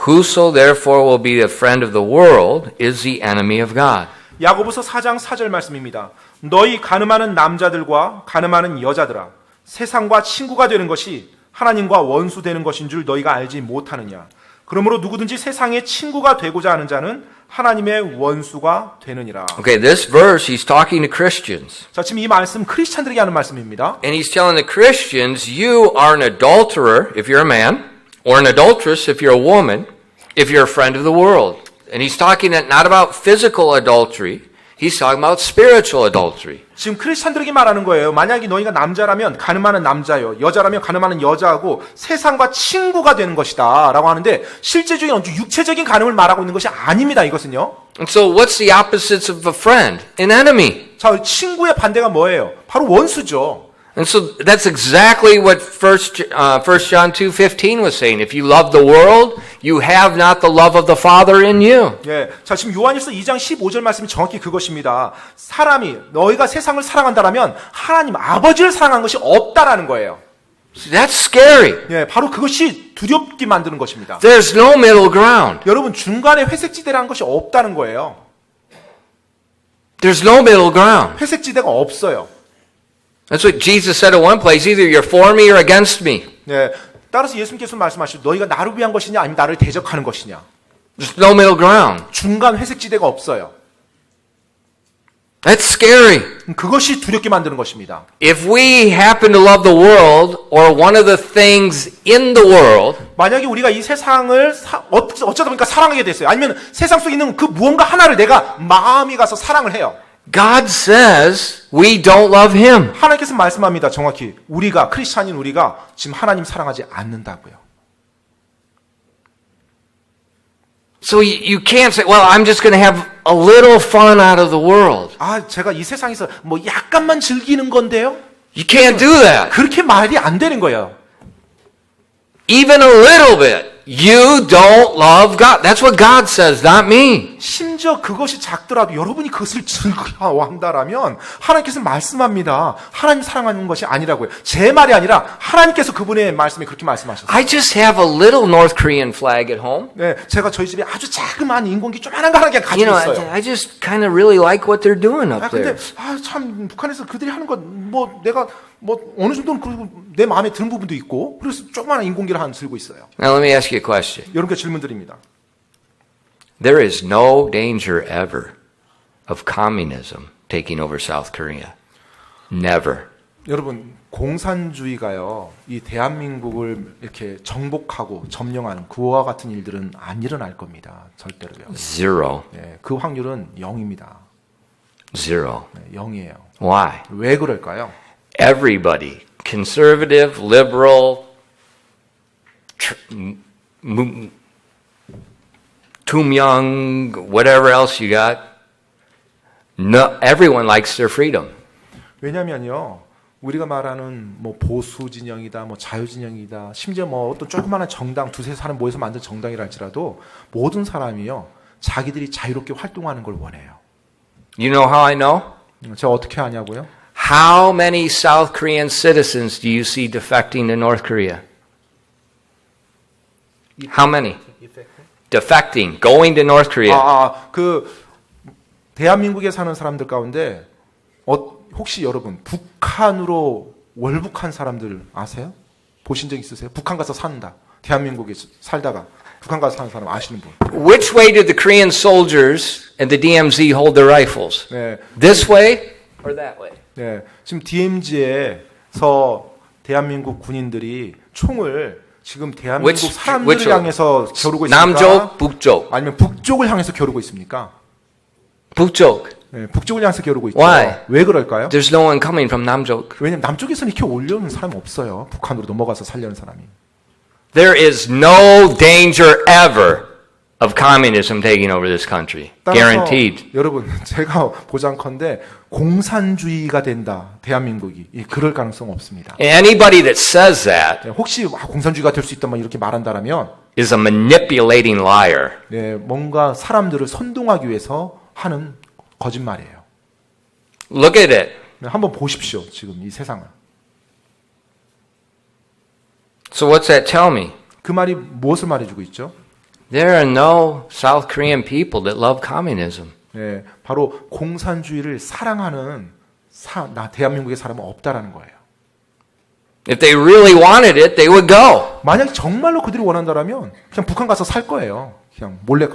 Whoso therefore will be a friend of the world is the enemy of God. 야고보서 4장 4절 말씀입니다. 너희 가늠하는 남자들과 가늠하는 여자들아, 세상과 친구가 되는 것이 하나님과 원수 되는 것인 줄 너희가 알지 못하느냐. 그러므로 누구든지 세상의 친구가 되고자 하는 자는 하나님의 원수가 되느니라. Okay, this verse, he's talking to Christians. 자, 지금 이 말씀 크리스찬들에게 하는 말씀입니다. And he's telling the Christians, you are an adulterer if you're a man, or an adulteress if you're a woman, if you're a friend of the world. And he's talking not about physical adultery, he's talking about spiritual adultery. 지금 크리스찬들에게 말하는 거예요. 만약에 너희가 남자라면 가늠하는 남자요, 여자라면 가늠하는 여자하고 세상과 친구가 되는 것이다 라고 하는데 실제적인 육체적인 가늠을 말하고 있는 것이 아닙니다. 이것은요. And so what's the opposites of a friend? An enemy. 자, 친구의 반대가 뭐예요? 바로 원수죠. And so that's exactly what 1 John 2:15 was saying. If you love the world, you have not the love of the Father in you. 예, 자, 지금 요한일서 2장 15절 말씀이 정확히 그것입니다. 사람이 너희가 세상을 사랑한다라면 하나님 아버지를 사랑한 것이 없다라는 거예요. See, that's scary. 예, 바로 그것이 두렵게 만드는 것입니다. There's no middle ground. 여러분, 중간에 회색지대라는 것이 없다는 거예요. There's no middle ground. 회색지대가 없어요. That's what Jesus said at one place. Either you're for me or against me. 네, 따라서 예수님께서 말씀하시죠. 너희가 나를 위한 것이냐 아니면 나를 대적하는 것이냐. There's no middle ground. 중간 회색지대가 없어요. That's scary. 그것이 두렵게 만드는 것입니다. If we happen to love the world or one of the things in the world, 만약에 우리가 이 세상을 어쩌다 보니까 사랑하게 됐어요. 아니면 세상 속에 있는 그 무언가 하나를 내가 마음이 가서 사랑을 해요. God says we don't love him. 하나님께서 말씀합니다. 정확히 우리가 크리스찬인 우리가 지금 하나님 사랑하지 않는다고요. So you can't say, well, I'm just going to have a little fun out of the world. 아, 제가 이 세상에서 뭐 약간만 즐기는 건데요. You can't do that. 그렇게 말이 안 되는 거예요. Even a little bit. You don't love God. That's what God says, not me. 심지어 그것이 작더라도 여러분이 그것을 즐거워한다라면 하나님께서 말씀합니다. 하나님 사랑하는 것이 아니라고요. 제 말이 아니라 하나님께서 그분의 말씀에 그렇게 말씀하셨어요. I just have a little North Korean flag at home. 네, 제가 저희 집에 아주 자그마한 인공기 조그만한 거 하나 그냥 You 가지고 know, 있어요. I just kind of really like what they're doing up 근데 there. 참 북한에서 그들이 하는 것 뭐 내가 뭐 어느 정도는 그리고 내 마음에 드는 부분도 있고 그래서 조그마한 인공기를 하나 들고 있어요. Now let me ask you a question. 여러분께 질문 드립니다. There is no danger ever of communism taking over South Korea. Never. 여러분 공산주의가요 이 대한민국을 이렇게 정복하고 점령하는 그와 같은 일들은 안 일어날 겁니다. 절대로요. Zero. 네, 그 확률은 0입니다. Zero. 네, 0이에요. Why? 왜 그럴까요? Everybody, conservative, liberal, Tumyoung, whatever else you got, no, everyone likes their freedom. 왜냐면요. 우리가 말하는 뭐 보수 진영이다, 뭐 자유 진영이다, 심지어 뭐 어떤 조그마한 정당 두세 사람 모여서 만든 정당이라 할지라도 모든 사람이요. 자기들이 자유롭게 활동하는 걸 원해요. You know how I know? 제가 어떻게 아냐고요? How many South Korean citizens do you see defecting to North Korea? How many? Defecting, going to North Korea. 그 대한민국에 사는 사람들 가운데 혹시 여러분 북한으로 월북한 사람들 아세요? 보신 적 있으세요? 북한 가서 산다. 대한민국에 살다가 북한 가서 사는 사람 아시는 분? Which way did the Korean soldiers and the DMZ hold their rifles? 네, This way or that way? 네. 지금 DMZ에서 대한민국 군인들이 총을 지금 대한민국 사람들을 향해서 겨루고 있습니까? 남쪽, 북쪽. 아니면 북쪽을 향해서 겨루고 있습니까? 북쪽. 네, 북쪽을 향해서 겨루고 있죠. Why? 왜 그럴까요? There's no one coming from 남쪽. 왜냐면 남쪽에서는 이렇게 올려오는 사람이 없어요. 북한으로 넘어가서 살려는 사람이. There is no danger ever of communism taking over this country. 따라서 Guaranteed. 여러분 제가 보장컨대 공산주의가 된다. 대한민국이 그럴 가능성 없습니다. Anybody that says that 네, 혹시 공산주의가 될 수 있다 막 이렇게 말한다라면 is a manipulating liar. 네, 뭔가 사람들을 선동하기 위해서 하는 거짓말이에요. Look at it. 네, 한번 보십시오. 지금 이 세상을. So what's that tell me? 그 말이 무엇을 말해주고 있죠? There are no South Korean people that love communism. 네, 바로 공산주의를 사랑하는 대한민국의 사람은 없다라는 거예요. If they really wanted it, they would go. 만약 정말로 그들이 원한다라면 그냥 북한 가서 살 거예요. 그냥 몰래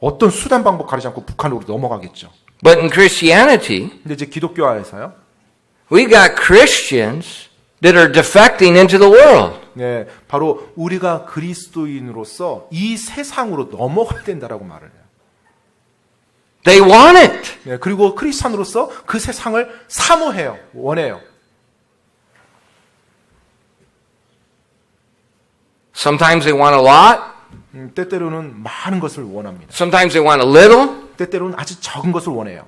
어떤 수단 방법 가리지 않고 북한으로 넘어가겠죠. But in Christianity, 근데 이제 기독교화에서요. we got Christians that are defecting into the world. 네, 바로 우리가 그리스도인으로서 이 세상으로 넘어가야 된다라고 말을 해요. They want it. 네, 그리고 크리스찬으로서 그 세상을 사모해요. 원해요. Sometimes they want a lot. 때때로는 많은 것을 원합니다. Sometimes they want a little. 때때로는 아주 적은 것을 원해요.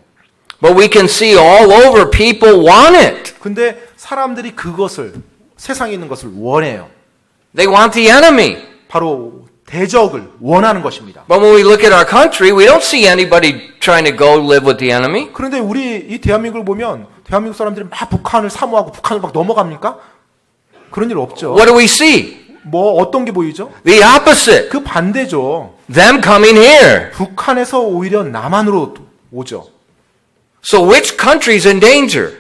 But we can see all over people want it. 근데 사람들이 그것을 세상에 있는 것을 원해요. They want the enemy. 바로 대적을 원하는 것입니다. But when we look at our country, we don't see anybody trying to go live with the enemy. 그런데 우리 이 대한민국을 보면 대한민국 사람들이 막 북한을 사모하고 북한을 막 넘어갑니까? 그런 일 없죠. What do we see? 뭐 어떤 게 보이죠? The opposite. 그 반대죠. Them coming here. 북한에서 오히려 남한으로 오죠. So which country's in danger?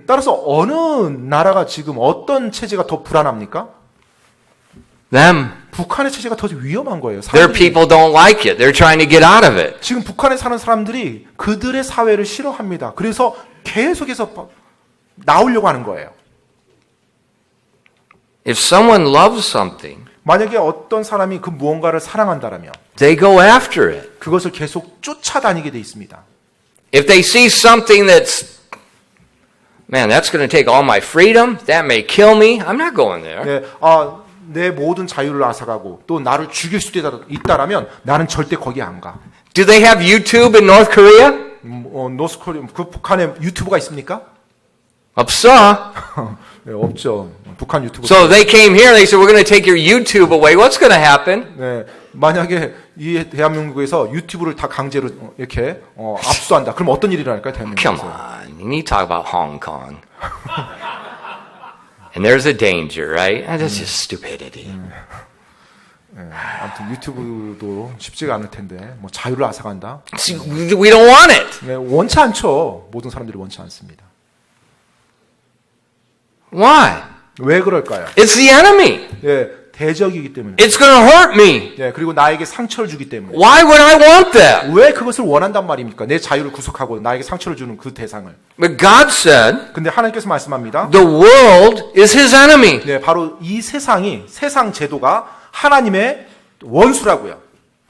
따라서 어느 나라가 지금 어떤 체제가 더 불안합니까? Them. 북한의 체제가 더 위험한 거예요. Their 사람들이. people don't like it. They're trying to get out of it. 지금 북한에 사는 사람들이 그들의 사회를 싫어합니다. 그래서 계속해서 나오려고 하는 거예요. If someone loves something, 만약에 어떤 사람이 그 무언가를 사랑한다라면 they go after it. 그것을 계속 쫓아다니게 돼 있습니다. If they see something that's, man, that's going to take all my freedom, that may kill me, I'm not going there. 네, 내 모든 자유를 앗아가고 또 나를 죽일 수도 있다라면 나는 절대 거기 안 가. Do they have YouTube in North Korea? 노스코리아 그 북한에 유튜브가 있습니까? 없어. 네, 없죠. 북한 유튜브. So they came here and they said, we're going to take your YouTube away. What's going to happen? 네, 만약에 이 대한민국에서 유튜브를 다 강제로 이렇게 압수한다. 그럼 어떤 일이 일어날까요, Come 대한민국에서? on. You need to talk about Hong Kong. And there's a danger, right? That's just stupidity. 네, 아무튼 유튜브도 쉽지가 않을 텐데 뭐 자유를 앗아간다. See, we don't want it. 네, 원치 않죠. 모든 사람들이 원치 않습니다. Why? 왜 그럴까요? It's the enemy. 네, 대적이기 때문에. It's going to hurt me. 네, 그리고 나에게 상처를 주기 때문에. Why would I want that? 왜 그것을 원한단 말입니까? 내 자유를 구속하고 나에게 상처를 주는 그 대상을. But God said, 근데 하나님께서 말씀합니다. the world is his enemy. 네, 바로 이 세상이 세상 제도가 하나님의 원수라고요.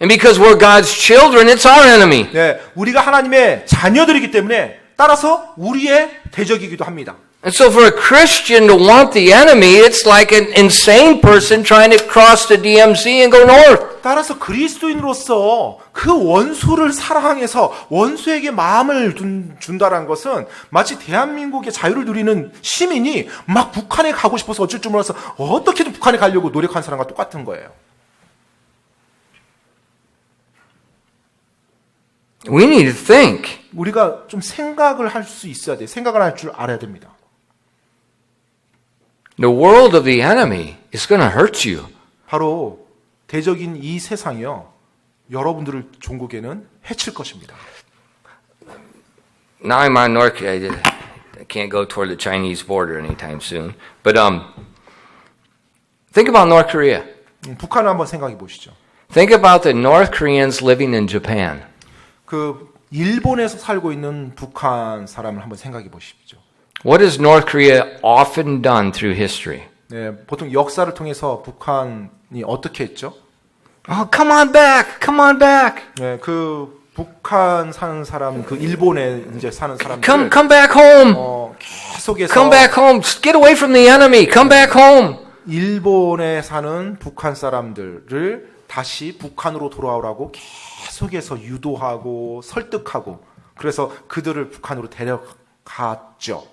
And because we're God's children, it's our enemy. 네, 우리가 하나님의 자녀들이기 때문에 따라서 우리의 대적이기도 합니다. And so for a Christian to want the enemy, it's like an insane person trying to cross the DMZ and go north. 따라서 그리스도인으로서 그 원수를 사랑해서 원수에게 마음을 준다는 것은 마치 대한민국의 자유를 누리는 시민이 막 북한에 가고 싶어서 어쩔 줄 몰라서 어떻게든 북한에 가려고 노력한 사람과 똑같은 거예요. We need to think. 우리가 좀 생각을 할 수 있어야 돼. 생각을 할 줄 알아야 됩니다. The world of the enemy is going to hurt you. 바로 대적인 이 세상이요. 여러분들을 종국에는 해칠 것입니다. Now I'm on North. I can't go toward the Chinese border anytime soon. But think about North Korea. 북한을 한번 생각해 보시죠. Think about the North Koreans living in Japan. 그 일본에서 살고 있는 북한 사람을 한번 생각해 보십시오. What has North Korea often done through history? 네, 보통 역사를 통해서 북한이 어떻게 했죠? Oh, come on back! Come on back! 네, 그 북한 사는 사람, 그 일본에 이제 사는 사람들, Come back home! 계속해서 Come back home! Get away from the enemy! Come back home! 일본에 사는 북한 사람들을 다시 북한으로 돌아오라고 계속해서 유도하고 설득하고 그래서 그들을 북한으로 데려갔죠.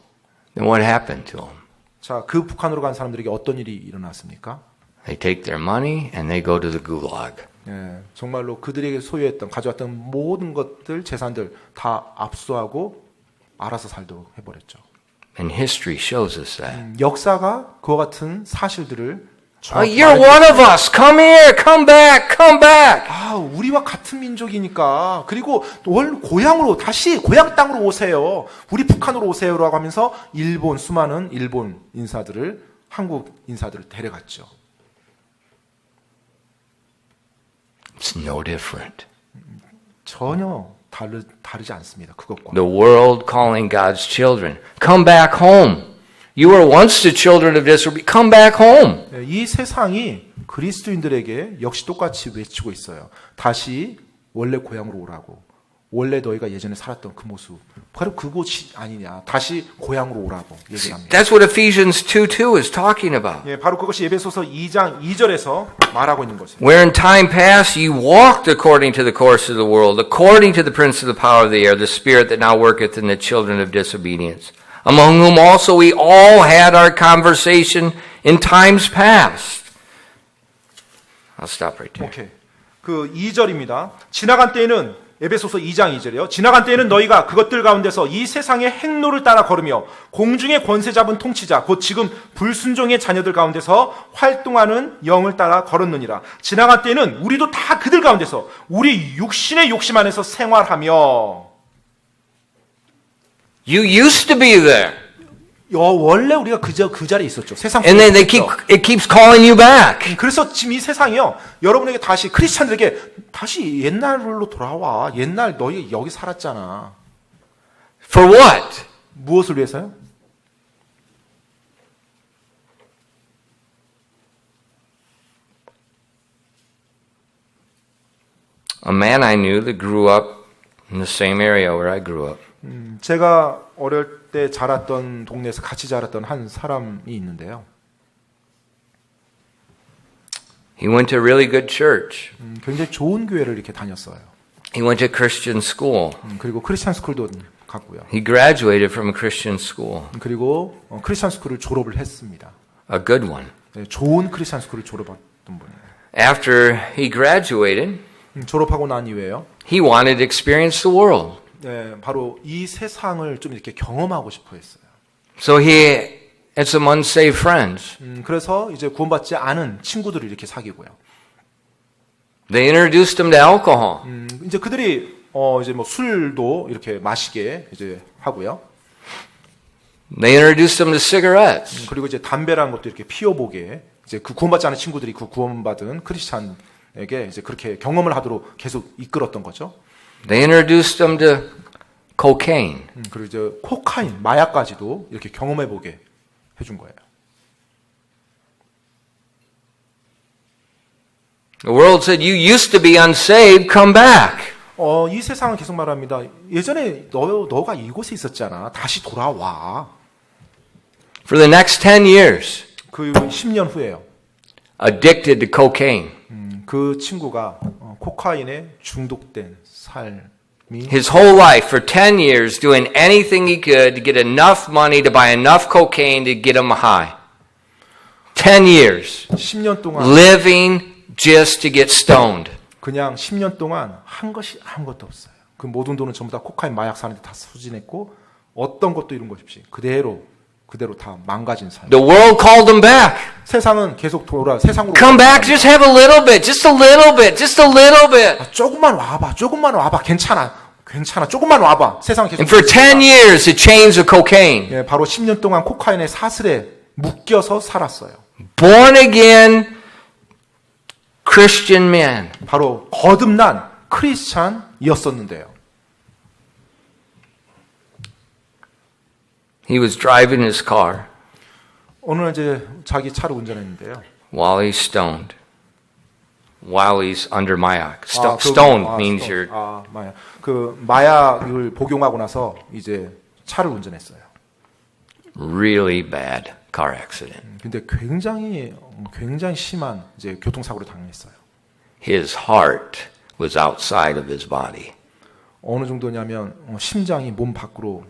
Then what happened to them? 자, 그 북한으로 간 사람들에게 어떤 일이 일어났습니까? They take their money and they go to the gulag. 네, 정말로 그들에게 소유했던 가져왔던 모든 것들, 재산들 다 압수하고 알아서 살도록 해버렸죠. And history shows us that. 역사가 그와 같은 사실들을 You're one of us. Come here. Come back. Come back. 아, 우리와 같은 민족이니까 그리고 원 고향으로 다시 고향 땅으로 오세요. 우리 북한으로 오세요라고 하면서 수많은 일본 인사들을 한국 인사들을 데려갔죠. It's no different. 전혀 다르지 않습니다. 그것과. The world calling God's children, come back home. You were once the children of disobedience. Come back home. 네, 이 세상이 그리스도인들에게 역시 똑같이 외치고 있어요. 다시 원래 고향으로 오라고. 원래 너희가 예전에 살았던 그 모습. 바로 그곳이 아니냐. 다시 고향으로 오라고 얘기합니다. That's what Ephesians 2:2 is talking about. 예, 바로 그것이 에베소서 2장 2절에서 말하고 있는 것이에요. Where in time past you walked according to the course of the world, according to the prince of the power of the air, the spirit that now worketh in the children of disobedience, among whom also we all had our conversation in times past. I'll stop right there. 오케이. 그 2절입니다. 지나간 때에는 에베소서 2장 2절이요. 지나간 때에는 너희가 그것들 가운데서 이 세상의 행로를 따라 걸으며 공중의 권세 잡은 통치자 곧 지금 불순종의 자녀들 가운데서 활동하는 영을 따라 걸었느니라. 지나간 때에는 우리도 다 그들 가운데서 우리 육신의 욕심 안에서 생활하며 You used to be there. 원래 우리가 그 자리에 있었죠. 세상 And then 속에 it keeps calling you back. 그래서 지금 이 세상이요. 여러분에게 다시 크리스찬들에게 다시 옛날로 돌아와. 옛날 너희 여기 살았잖아. For what? 무엇을 위해서요? A man I knew that grew up in the same area where I grew up. 제가 어릴 때 자랐던 동네에서 같이 자랐던 한 사람이 있는데요. He went to a really good church. 굉장히 좋은 교회를 이렇게 다녔어요. He went to Christian school. 그리고 크리스찬 스쿨도 갔고요. He graduated from a Christian school, 그리고 크리스천 스쿨을 졸업을 했습니다. a good one. 네, 좋은 크리스천 스쿨을 졸업했던 분이에요. After he graduated, 졸업하고 난 이후에요. he wanted to experience the world. 네, 바로 이 세상을 좀 이렇게 경험하고 싶어 했어요. So he had some unsaved friends. 그래서 이제 구원받지 않은 친구들을 이렇게 사귀고요. They introduced him to alcohol. 이제 그들이 이제 뭐 술도 이렇게 마시게 이제 하고요. They introduced him to cigarettes. 그리고 이제 담배라는 것도 이렇게 피워보게 이제 그 구원받지 않은 친구들이 그 구원받은 크리스찬에게 이제 그렇게 경험을 하도록 계속 이끌었던 거죠. They introduced him to cocaine. 그리고 이제 코카인, 마약까지도 이렇게 경험해보게 해준 거예요. The world said, "You used to be unsaved, come back." 이 세상은 계속 말합니다. 예전에 너가 이곳에 있었잖아. 다시 돌아와. For the next 10 years, 그 10년 후에요. addicted to cocaine. 그 친구가 코카인에 중독된 삶이 His whole life, for 10 years, doing anything he could to get enough money to buy enough cocaine to get him high. 10 years. 10년 동안 Living just to get stoned. 그냥 10년 동안 한 것이 아무것도 없어요. 그 모든 돈은 전부 다 코카인 마약 사는데 다 소진했고 어떤 것도 이룬 것이 없이 그대로 다 망가진 삶. The world called him back. 세상은 계속 세상으로 Come back, just have a little bit, just a little bit, just a little bit. 조금만 와봐, 괜찮아, 조금만 와봐. 세상 계속. And for 10 years, the chains of cocaine. 예, 바로 10년 동안 코카인의 사슬에 묶여서 살았어요. Born again Christian man. 바로 거듭난 크리스찬이었었는데요. He was driving his car 오늘 이제 자기 차를 운전했는데요. while he's stoned. While he's under mayak. 아, Stoned means you're 마약. 그 마약을 복용하고 나서 이제 차를 운전했어요. really bad car accident. 근데 굉장히 심한 이제 교통사고를 당했어요. His heart was outside of his body. 어느 정도냐면 심장이 몸 밖으로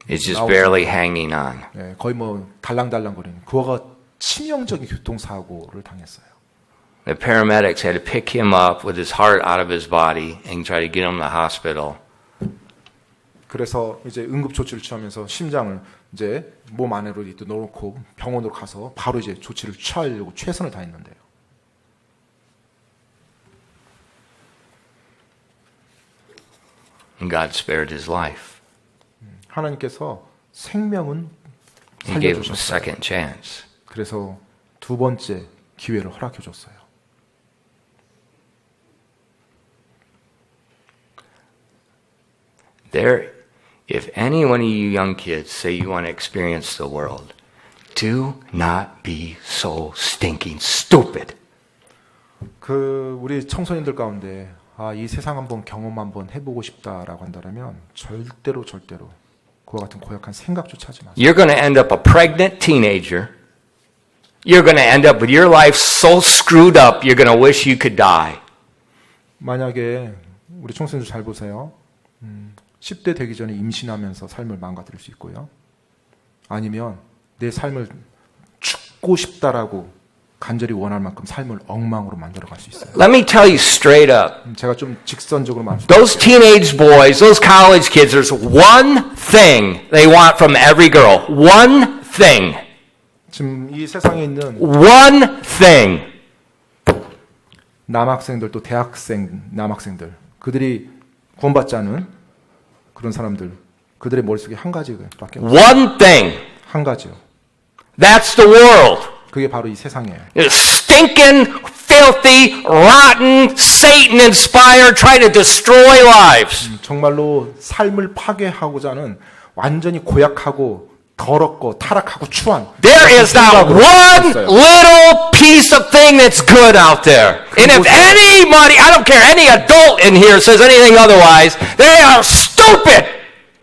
It's just barely hanging on. 예, 거의 뭐 달랑달랑거리는 그와 치명적인 교통사고를 당했어요. The paramedics had to pick him up with his heart out of his body and try to get him to the hospital. 그래서 이제 응급 조치를 취하면서 심장을 이제 몸 안으로 이렇게 넣어놓고 병원으로 가서 바로 이제 조치를 취하려고 최선을 다했는데요. And God spared his life. 하나님께서 생명은 He gave him a 살려주셨어요. second chance. 그래서 두 번째 기회를 허락해 줬어요. If any one of you young kids say you want to experience the world, do not be so stinking stupid. 우리 청소년들 가운데 이 세상 한번 경험 한번 해보고 싶다라고 한다면 절대로 그와 같은 고약한 생각조차 하지 마세요. You're going to end up a pregnant teenager. You're going to end up with your life so screwed up, you're going to wish you could die. 만약에 우리 청소년들 잘 보세요. 10대 되기 전에 임신하면서 삶을 망가뜨릴 수 있고요. 아니면 내 삶을 죽고 싶다라고 간절히 원할 만큼 삶을 엉망으로 만들어갈 수 있어요. Let me tell you straight up. 제가 좀 직선적으로 Those teenage boys, those college kids, there's one thing they want from every girl. One thing. 지금 이 세상에 있는 One thing. 남학생들 또 대학생 남학생들 그들이 구원받지 않은 그런 사람들 그들의 머릿속에 한 가지밖에 없어요. One thing. 한 가지요. That's the world. 그게 바로 이 세상이에요. Stinking, filthy, rotten, Satan-inspired, try to destroy lives. 정말로 삶을 파괴하고자 하는 완전히 고약하고 더럽고 타락하고 추한 There is not one little piece of thing that's good out there. And if anybody, I don't care, any adult in here says anything otherwise, they are stupid.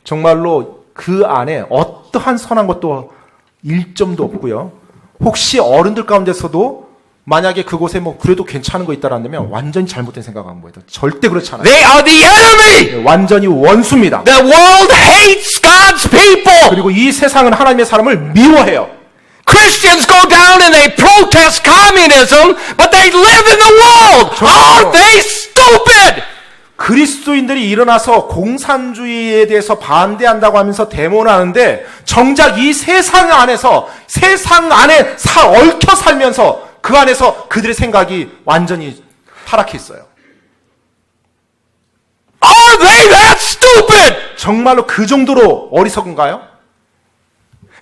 정말로 그 안에 어떠한 선한 것도 일점도 없고요. 혹시 어른들 가운데서도 만약에 그곳에 뭐 그래도 괜찮은 거 있다라면 완전히 잘못된 생각한 거예요. 절대 그렇지 않아요. They are the enemy. 완전히 원수입니다. The world hates God's people. 그리고 이 세상은 하나님의 사람을 미워해요. Christians go down and they protest communism, but they live in the world. Are they stupid? 그리스도인들이 일어나서 공산주의에 대해서 반대한다고 하면서 데모를 하는데 정작 이 세상 안에서 세상 안에 얽혀 살면서 그 안에서 그들의 생각이 완전히 타락해 있어요. Are they that stupid? 정말로 그 정도로 어리석은가요?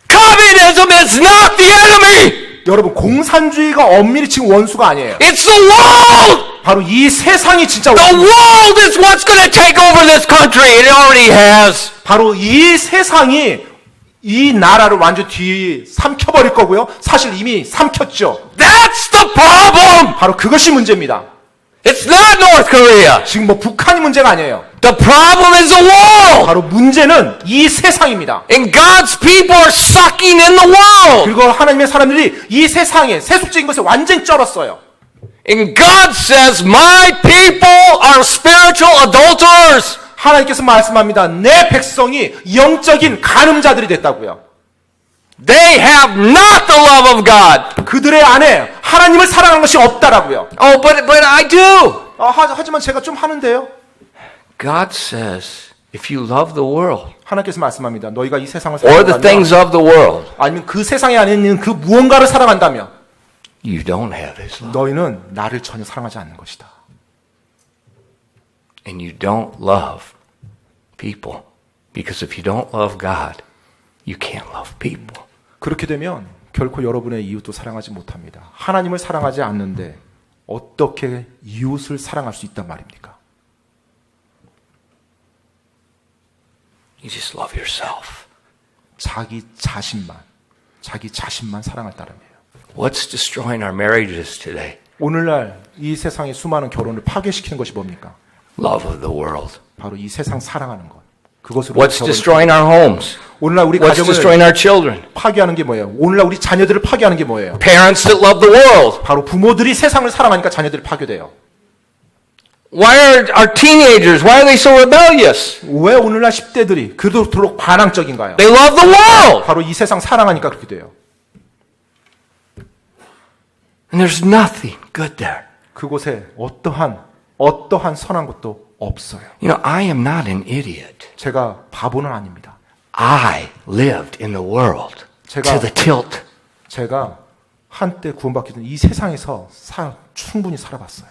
Communism is not the enemy. 여러분, 공산주의가 엄밀히 지금 원수가 아니에요. It's the world. 바로 이 세상이 진짜 The 원수. world is what's going to take over this country. It already has. 바로 이 세상이 이 나라를 완전 뒤 삼켜버릴 거고요. 사실 이미 삼켰죠. That's the problem. 바로 그것이 문제입니다. It's not North Korea. 지금 뭐 북한이 문제가 아니에요. The problem is the world. 바로 문제는 이 세상입니다. And God's people are sucking in the world. 그리고 하나님의 사람들이 이 세상에 세속적인 것에 완전히 쩔었어요. And God says, my people are spiritual adulterers. 하나님께서 말씀합니다. 내 백성이 영적인 간음자들이 됐다고요. They have not the love of God. 그들의 안에 하나님을 사랑하는 것이 없다라고요. Oh, but I do. 하지만 제가 좀 하는데요. God says, if you love the world 하나님께서 말씀합니다. 너희가 이 세상을 or the things 사랑한다면 of the world, 아니면 그 세상에 안에 있는 그 무언가를 사랑한다면 you don't have His love. 너희는 나를 전혀 사랑하지 않는 것이다. And you don't love people. Because if you don't love God, you can't love people. 그렇게 되면 결코 여러분의 이웃도 사랑하지 못합니다. 하나님을 사랑하지 않는데 어떻게 이웃을 사랑할 수 있단 말입니까? You just love yourself. 자기 자신만 사랑할 따름이에요. What's destroying our marriages today? 오늘날 이 세상의 수많은 결혼을 파괴시키는 것이 뭡니까? Love of the world. 바로 이 세상 사랑하는 것. 그것으로 What's destroying our homes? 오늘날 우리 What's destroying 가정을 our children? 파괴하는 게 뭐예요? 오늘날 우리 자녀들을 파괴하는 게 뭐예요? Parents that love the world. 바로 부모들이 세상을 사랑하니까 자녀들이 파괴돼요. Why are our teenagers, why are they so rebellious? 왜 오늘날 10대들이 그토록 반항적인가요? They love the world. 바로 이 세상 사랑하니까 그렇게 돼요. And there's nothing good there. 그곳에 어떠한 선한 것도 없어요. You know, I am not an idiot. 제가 바보는 아닙니다. I lived in the world to the tilt. 제가 한때 구원받기 전 이 세상에서 충분히 살아봤어요.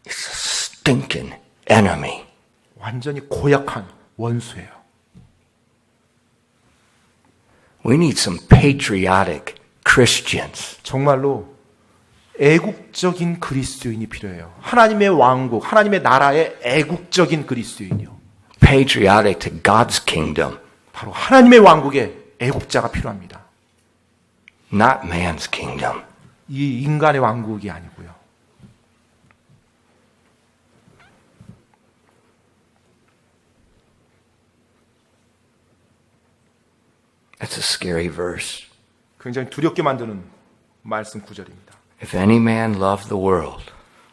It's a stinking enemy. 완전히 고약한 원수예요. We need some patriotic Christians. 정말로 애국적인 그리스도인이 필요해요. 하나님의 왕국, 하나님의 나라의 애국적인 그리스도인이요. Patriotic to God's kingdom, 바로 하나님의 왕국의 애국자가 필요합니다. not man's kingdom. 이 인간의 왕국이 아니고요. That's a scary verse. 굉장히 두렵게 만드는 말씀 구절입니다. If any man love the world,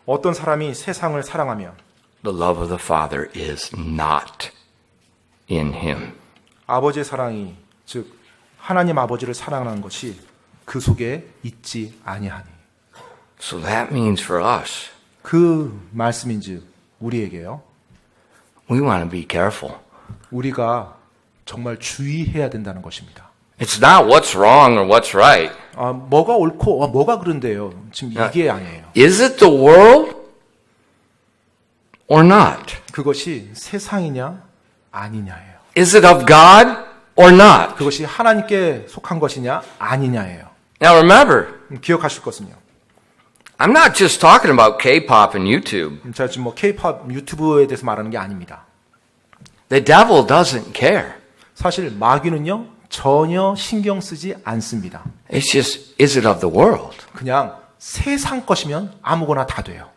어떤 사람이 세상을 사랑하면 the love of the Father is not in him. 아버지의 사랑이 즉 하나님 아버지를 사랑하는 것이 그 속에 있지 아니하니. So that means for us, 그 말씀인즉 우리에게요. we want to be careful. 우리가 정말 주의해야 된다는 것입니다. It's not what's wrong or what's right. 뭐가 옳고 뭐가 그런데요. 지금 이게 아니에요. Is it the world or not? 그것이 세상이냐 아니냐예요. Is it of God or not? 그것이 하나님께 속한 것이냐 아니냐예요. Now remember, 기억하실 것은요. I'm not just talking about K-pop and YouTube. 제가 지금 뭐 K-팝 유튜브에 대해서 말하는 게 아닙니다. The devil doesn't care. 사실 마귀는요 전혀 신경 쓰지 않습니다. It's just, is it of the world? 그냥 세상 것이면 아무거나 다 돼요.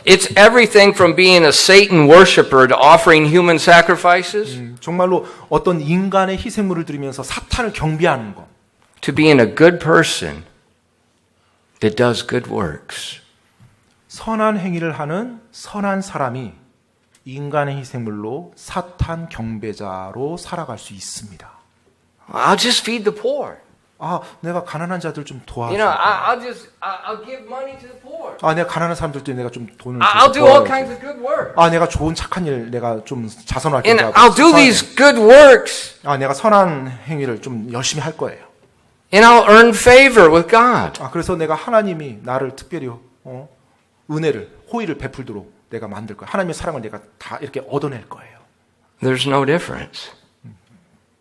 It's everything from being a Satan worshiper to offering human sacrifices 정말로 어떤 인간의 희생물을 드리면서 사탄을 경배하는 것. to being a good person that does good works. 선한 행위를 하는 선한 사람이 인간의 희생물로 사탄 경배자로 살아갈 수 있습니다. I'll just feed the poor. 아, 내가 가난한 자들 좀 도와줘. You know, I'll give money to the poor. 아, 내가 가난한 사람들도 내가 좀 돈을 I'll do all kinds of good work. 아, 내가 좋은 착한 일 내가 좀 자선할 And 거야. I'll do these good works. 아, 내가 선한 행위를 좀 열심히 할 거예요. And I'll earn favor with God. 아, 그래서 내가 하나님이 나를 특별히 은혜를 호의를 베풀도록 내가 만들 거예요. 하나님의 사랑을 내가 다 이렇게 얻어낼 거예요. There's no difference.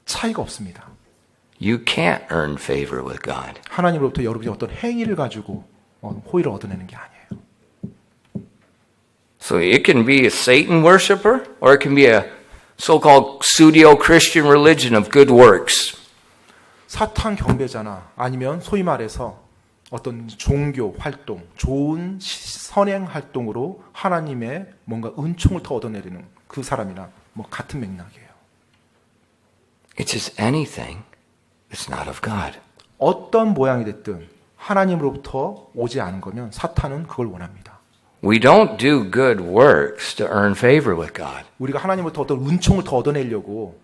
차이가 없습니다. You can't earn favor with God. 하나님으로부터 여러분이 어떤 행위를 가지고 호의를 얻어내는 게 아니에요. So it can be a Satan worshiper or it can be a so-called pseudo-Christian religion of good works. 사탄 경배자나 아니면 소위 말해서 어떤 종교 활동, 좋은 선행 활동으로 하나님의 뭔가 은총을 더 얻어내리는 그 사람이나 뭐 같은 맥락이에요. It's just anything that's not of God. 어떤 모양이 됐든 하나님으로부터 오지 않은 거면 사탄은 그걸 원합니다. We don't do good works to earn favor with God. 우리가 하나님으로부터 어떤 은총을 더 얻어내려고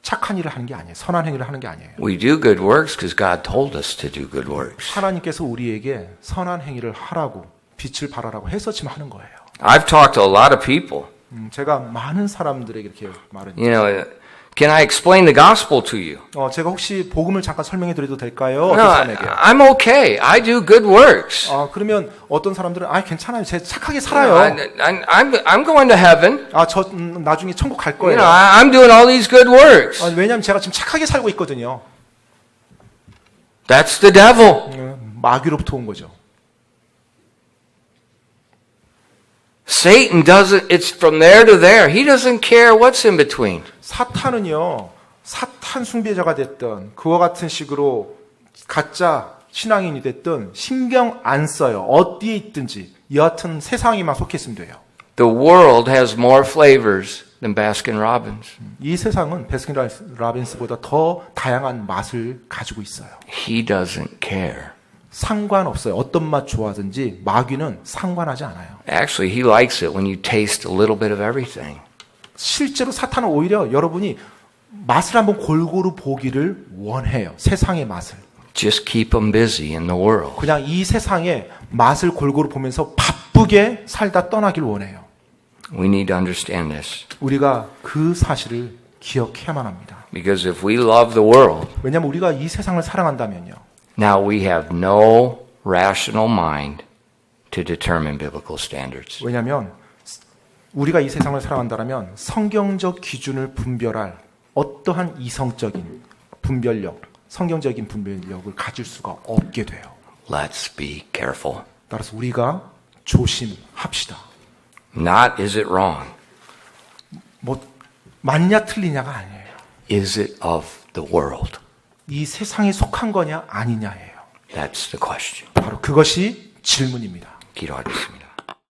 착한 일을 하는 게 아니에요. 선한 행위를 하는 게 아니에요. We do good works because God told us to do good works. 하나님께서 우리에게 선한 행위를 하라고 빛을 발하라고 했었지만 하는 거예요. I've talked to a lot of people. 제가 많은 사람들에게 이렇게 말했는데 You know, can I explain the gospel to you? 제가 혹시 복음을 잠깐 설명해 드려도 될까요? No, 어떤 사람에게? I'm okay. I do good works. 그러면 어떤 사람들은 괜찮아요. 제가 착하게 살아요. I'm going to heaven. 저 나중에 천국 갈 You 거예요. know, I'm doing all these good works. 왜냐하면 제가 지금 착하게 살고 있거든요. That's the devil. 마귀로부터 온 거죠. Satan doesn't, it's from there to there. He doesn't care what's in between. 사탄은요, 사탄 숭배자가 됐든 그와 같은 식으로 가짜 신앙인이 됐든 신경 안 써요. 어디에 있든지 여하튼 세상에만 속해 있으면 돼요. The world has more flavors than Baskin Robbins. 이 세상은 베스킨 라빈스보다 더 다양한 맛을 가지고 있어요. He doesn't care. 상관없어요. 어떤 맛 좋아하든지 마귀는 상관하지 않아요. Actually, he likes it when you taste a little bit of everything. 실제로 사탄은 오히려 여러분이 맛을 한번 골고루 보기를 원해요. 세상의 맛을. Just keep them busy in the world. 그냥 이 세상의 맛을 골고루 보면서 바쁘게 살다 떠나길 원해요. We need to understand this. 우리가 그 사실을 기억해야만 합니다. Because if we love the world, 왜냐하면 우리가 이 세상을 사랑한다면요. now we have no rational mind to determine biblical standards. 왜냐하면 우리가 이 세상을 사랑한다면 성경적 기준을 분별할 어떠한 이성적인 분별력, 성경적인 분별력을 가질 수가 없게 돼요. Let's be careful. 따라서 우리가 조심합시다. Not is it wrong. 뭐 맞냐 틀리냐가 아니에요. Is it of the world? 이 세상에 속한 거냐 아니냐예요. That's the question. 바로 그것이 질문입니다. 기도하겠습니다.